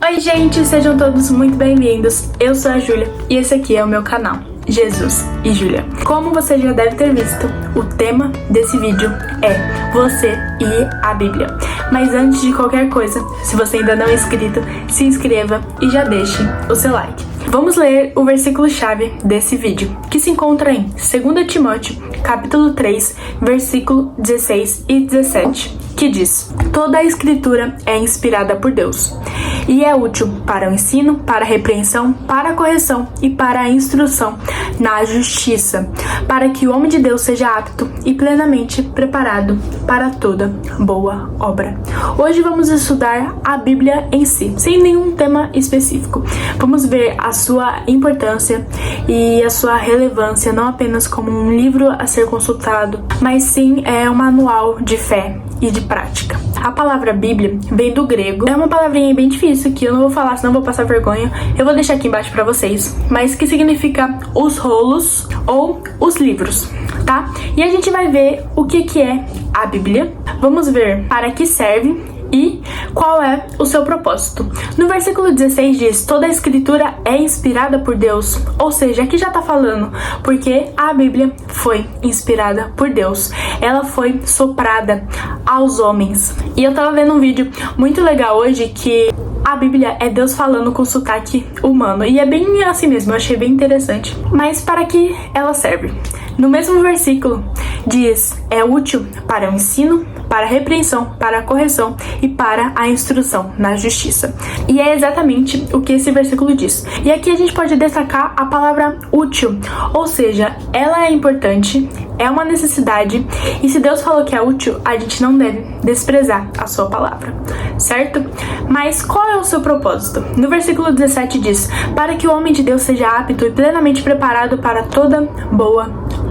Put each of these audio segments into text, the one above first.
Oi gente, sejam todos muito bem-vindos. Eu sou a Júlia e esse aqui é o meu canal, Jesus e Júlia. Como você já deve ter visto, o tema desse vídeo é você e a Bíblia. Mas antes de qualquer coisa, se você ainda não é inscrito, se inscreva e já deixe o seu like. Vamos ler o versículo-chave desse vídeo, que se encontra em 2 Timóteo, capítulo 3, versículo 16 e 17, que diz: toda a escritura é inspirada por Deus e é útil para o ensino, para a repreensão, para a correção e para a instrução na justiça, para que o homem de Deus seja apto e plenamente preparado para toda boa obra. Hoje vamos estudar a Bíblia em si, sem nenhum tema específico. Vamos ver a sua importância e a sua relevância, não apenas como um livro a ser consultado, mas sim um manual de fé e de prática. A palavra Bíblia vem do grego. É uma palavrinha bem difícil que eu não vou falar, senão vou passar vergonha. Eu vou deixar aqui embaixo pra vocês. Mas que significa os rolos ou os livros, tá? E a gente vai ver o que é a Bíblia. Vamos ver para que serve e qual é o seu propósito. No versículo 16 diz: toda a escritura é inspirada por Deus. Ou seja, aqui já tá falando porque a Bíblia foi inspirada por Deus. Ela foi soprada aos homens. E eu tava vendo um vídeo muito legal hoje que a Bíblia é Deus falando com sotaque humano. E é bem assim mesmo, eu achei bem interessante. Mas para que ela serve? No mesmo versículo diz: é útil para o ensino, para a repreensão, para a correção e para a instrução na justiça. E é exatamente o que esse versículo diz. E aqui a gente pode destacar a palavra útil, ou seja, ela é importante, é uma necessidade, e se Deus falou que é útil, a gente não deve desprezar a sua palavra, certo? Mas qual é o seu propósito? No versículo 17 diz: para que o homem de Deus seja apto e plenamente preparado para toda boa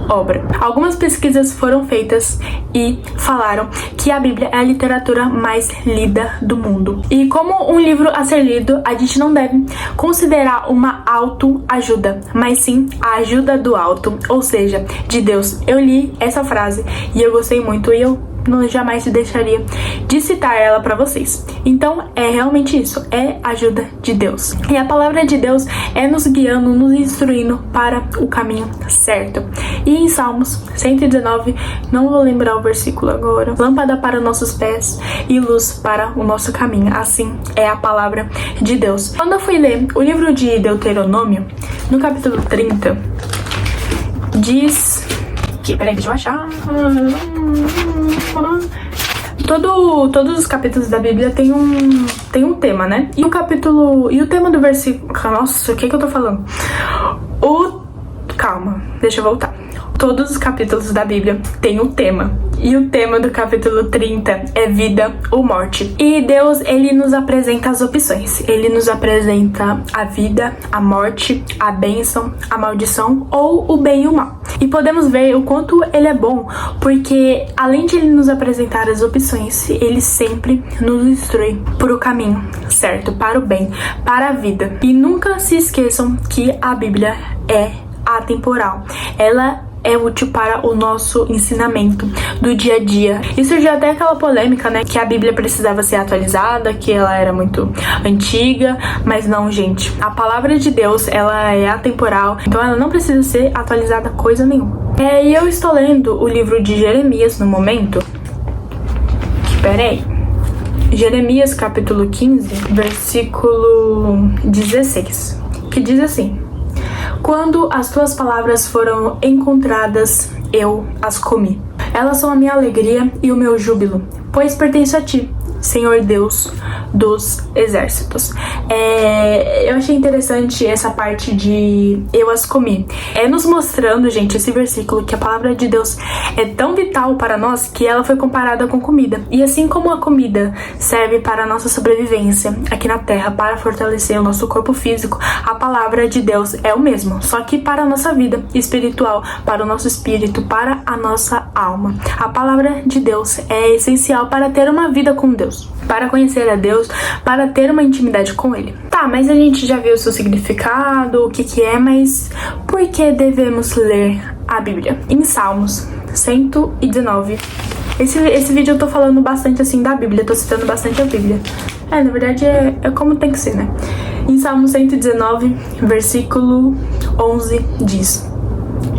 obra. Algumas pesquisas foram feitas e falaram que a Bíblia é a literatura mais lida do mundo. E como um livro a ser lido, a gente não deve considerar uma autoajuda, mas sim a ajuda do alto, ou seja, de Deus. Eu li essa frase e eu gostei muito e eu jamais deixaria de citar ela para vocês. Então é realmente isso, é ajuda de Deus. E a palavra de Deus é nos guiando, nos instruindo para o caminho certo. E em Salmos 119, não vou lembrar o versículo agora: lâmpada para nossos pés e luz para o nosso caminho. Assim é a palavra de Deus. Quando eu fui ler o livro de Deuteronômio, no capítulo 30, diz que... peraí, deixa eu achar... Todos os capítulos da Bíblia tem um tema, né? E o tema do versículo... Nossa, o que eu tô falando? Calma, deixa eu voltar. Todos os capítulos da Bíblia têm um tema. E o tema do capítulo 30 é vida ou morte. E Deus, ele nos apresenta as opções. Ele nos apresenta a vida, a morte, a bênção, a maldição ou o bem e o mal. E podemos ver o quanto ele é bom, porque além de ele nos apresentar as opções, ele sempre nos instrui para o caminho certo, para o bem, para a vida. E nunca se esqueçam que a Bíblia é atemporal. Ela é útil para o nosso ensinamento do dia a dia. E surgiu até aquela polêmica, né, que a Bíblia precisava ser atualizada, que ela era muito antiga, mas não, gente. A palavra de Deus, ela é atemporal, então ela não precisa ser atualizada coisa nenhuma. E eu estou lendo o livro de Jeremias no momento. Peraí. Jeremias capítulo 15, versículo 16, que diz assim: quando as tuas palavras foram encontradas, eu as comi. Elas são a minha alegria e o meu júbilo, pois pertenço a ti, Senhor Deus dos exércitos. Eu achei interessante essa parte de eu as comi. É nos mostrando, gente, esse versículo, que a palavra de Deus é tão vital para nós que ela foi comparada com comida. E assim como a comida serve para a nossa sobrevivência aqui na terra, para fortalecer o nosso corpo físico, a palavra de Deus é o mesmo, só que para a nossa vida espiritual, para o nosso espírito, para a nossa alma. A palavra de Deus é essencial para ter uma vida com Deus, para conhecer a Deus, para ter uma intimidade com Ele. Tá, mas a gente já viu o seu significado, o que é, mas por que devemos ler a Bíblia? Em Salmos 119, Esse vídeo eu tô falando bastante assim da Bíblia, tô citando bastante a Bíblia. Na verdade é como tem que ser, né? Em Salmo 119, versículo 11 diz: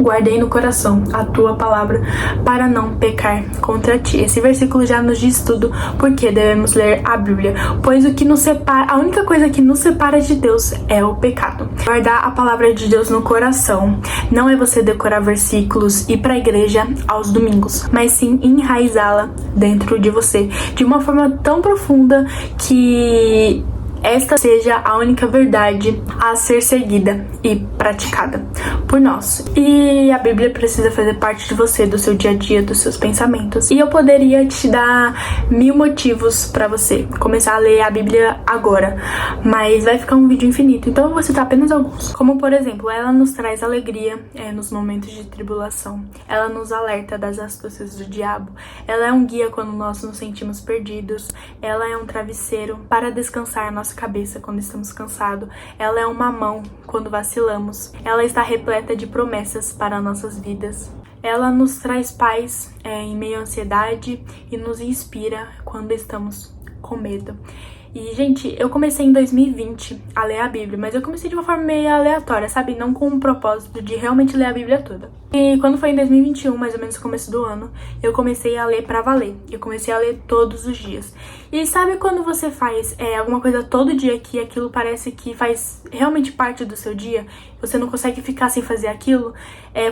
guardei no coração a tua palavra para não pecar contra ti. Esse versículo já nos diz tudo porque devemos ler a Bíblia, pois o que nos separa, a única coisa que nos separa de Deus é o pecado. Guardar a palavra de Deus no coração não é você decorar versículos e ir para a igreja aos domingos, mas sim enraizá-la dentro de você de uma forma tão profunda que esta seja a única verdade a ser seguida e praticada por nós. E a Bíblia precisa fazer parte de você, do seu dia a dia, dos seus pensamentos. E eu poderia te dar 1000 motivos para você começar a ler a Bíblia agora, mas vai ficar um vídeo infinito, então eu vou citar apenas alguns. Como, por exemplo, ela nos traz alegria nos momentos de tribulação. Ela nos alerta das astúcias do diabo. Ela é um guia quando nós nos sentimos perdidos. Ela é um travesseiro para descansar nossa cabeça quando estamos cansados. Ela é uma mão quando vacilamos. Ela está repleta de promessas para nossas vidas. Ela nos traz paz em meio à ansiedade e nos inspira quando estamos com medo. E, gente, eu comecei em 2020 a ler a Bíblia, mas eu comecei de uma forma meio aleatória, sabe? Não com o propósito de realmente ler a Bíblia toda. E quando foi em 2021, mais ou menos no começo do ano, eu comecei a ler pra valer. Eu comecei a ler todos os dias. E sabe quando você faz alguma coisa todo dia que aquilo parece que faz realmente parte do seu dia? Você não consegue ficar sem fazer aquilo?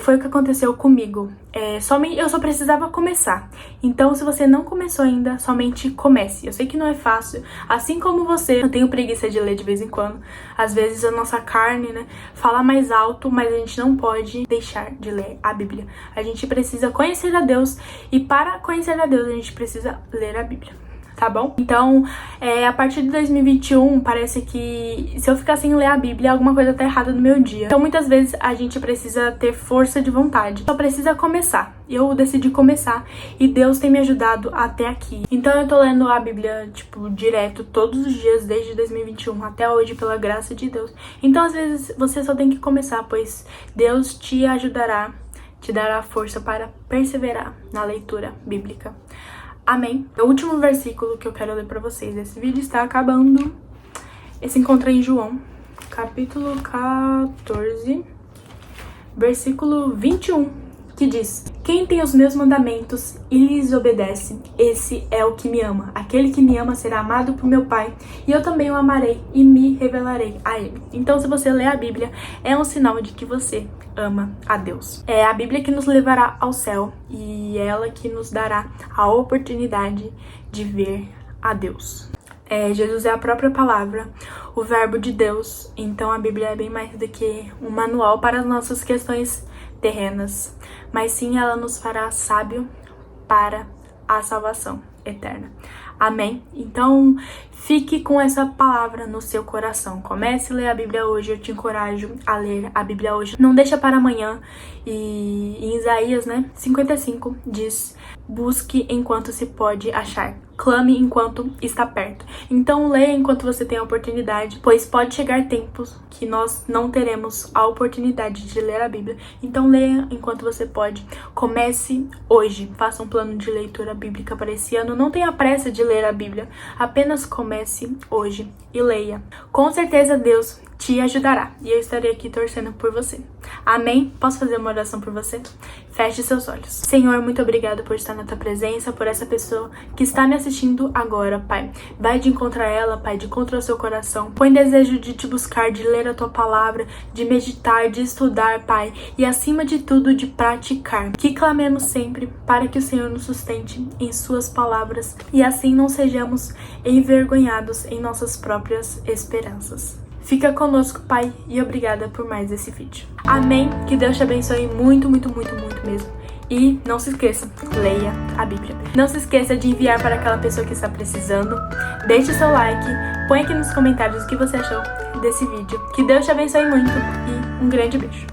Foi o que aconteceu comigo. Eu só precisava começar. Então, se você não começou ainda, somente comece. Eu sei que não é fácil. Assim como você, eu tenho preguiça de ler de vez em quando. Às vezes a nossa carne, né, fala mais alto, mas a gente não pode deixar de ler a Bíblia. A gente precisa conhecer a Deus e para conhecer a Deus a gente precisa ler a Bíblia. Tá bom? Então, a partir de 2021, parece que se eu ficar sem ler a Bíblia, alguma coisa tá errada no meu dia. Então, muitas vezes, a gente precisa ter força de vontade. Só precisa começar. Eu decidi começar e Deus tem me ajudado até aqui. Então, eu tô lendo a Bíblia, direto, todos os dias, desde 2021 até hoje, pela graça de Deus. Então, às vezes, você só tem que começar, pois Deus te ajudará, te dará força para perseverar na leitura bíblica. Amém. O último versículo que eu quero ler pra vocês. Esse vídeo está acabando. Esse encontra em João, capítulo 14, versículo 21, que diz: quem tem os meus mandamentos e lhes obedece, esse é o que me ama. Aquele que me ama será amado por meu Pai, e eu também o amarei e me revelarei a ele. Então, se você ler a Bíblia, é um sinal de que você ama a Deus. É a Bíblia que nos levará ao céu e é ela que nos dará a oportunidade de ver a Deus. Jesus é a própria palavra, o verbo de Deus. Então a Bíblia é bem mais do que um manual para as nossas questões terrenas, mas sim ela nos fará sábio para a salvação eterna. Amém? Então, fique com essa palavra no seu coração. Comece a ler a Bíblia hoje. Eu te encorajo a ler a Bíblia hoje. Não deixa para amanhã. E em Isaías, 55, diz: busque enquanto se pode achar. Clame enquanto está perto. Então, leia enquanto você tem a oportunidade, pois pode chegar tempos que nós não teremos a oportunidade de ler a Bíblia. Então, leia enquanto você pode. Comece hoje. Faça um plano de leitura bíblica para esse ano. Não tenha pressa de ler a Bíblia. Apenas comece hoje e leia. Com certeza, Deus te ajudará. E eu estarei aqui torcendo por você. Amém? Posso fazer uma oração por você? Feche seus olhos. Senhor, muito obrigado por estar na tua presença, por essa pessoa que está me assistindo agora, Pai. Vai de encontro a ela, Pai, de encontro ao seu coração. Põe desejo de te buscar, de ler a tua palavra, de meditar, de estudar, Pai, e acima de tudo, de praticar. Que clamemos sempre para que o Senhor nos sustente em suas palavras e assim não sejamos envergonhados em nossas próprias esperanças. Fica conosco, Pai, e obrigada por mais esse vídeo. Amém? Que Deus te abençoe muito, muito, muito, muito mesmo. E não se esqueça, leia a Bíblia. Não se esqueça de enviar para aquela pessoa que está precisando. Deixe seu like, põe aqui nos comentários o que você achou desse vídeo. Que Deus te abençoe muito e um grande beijo.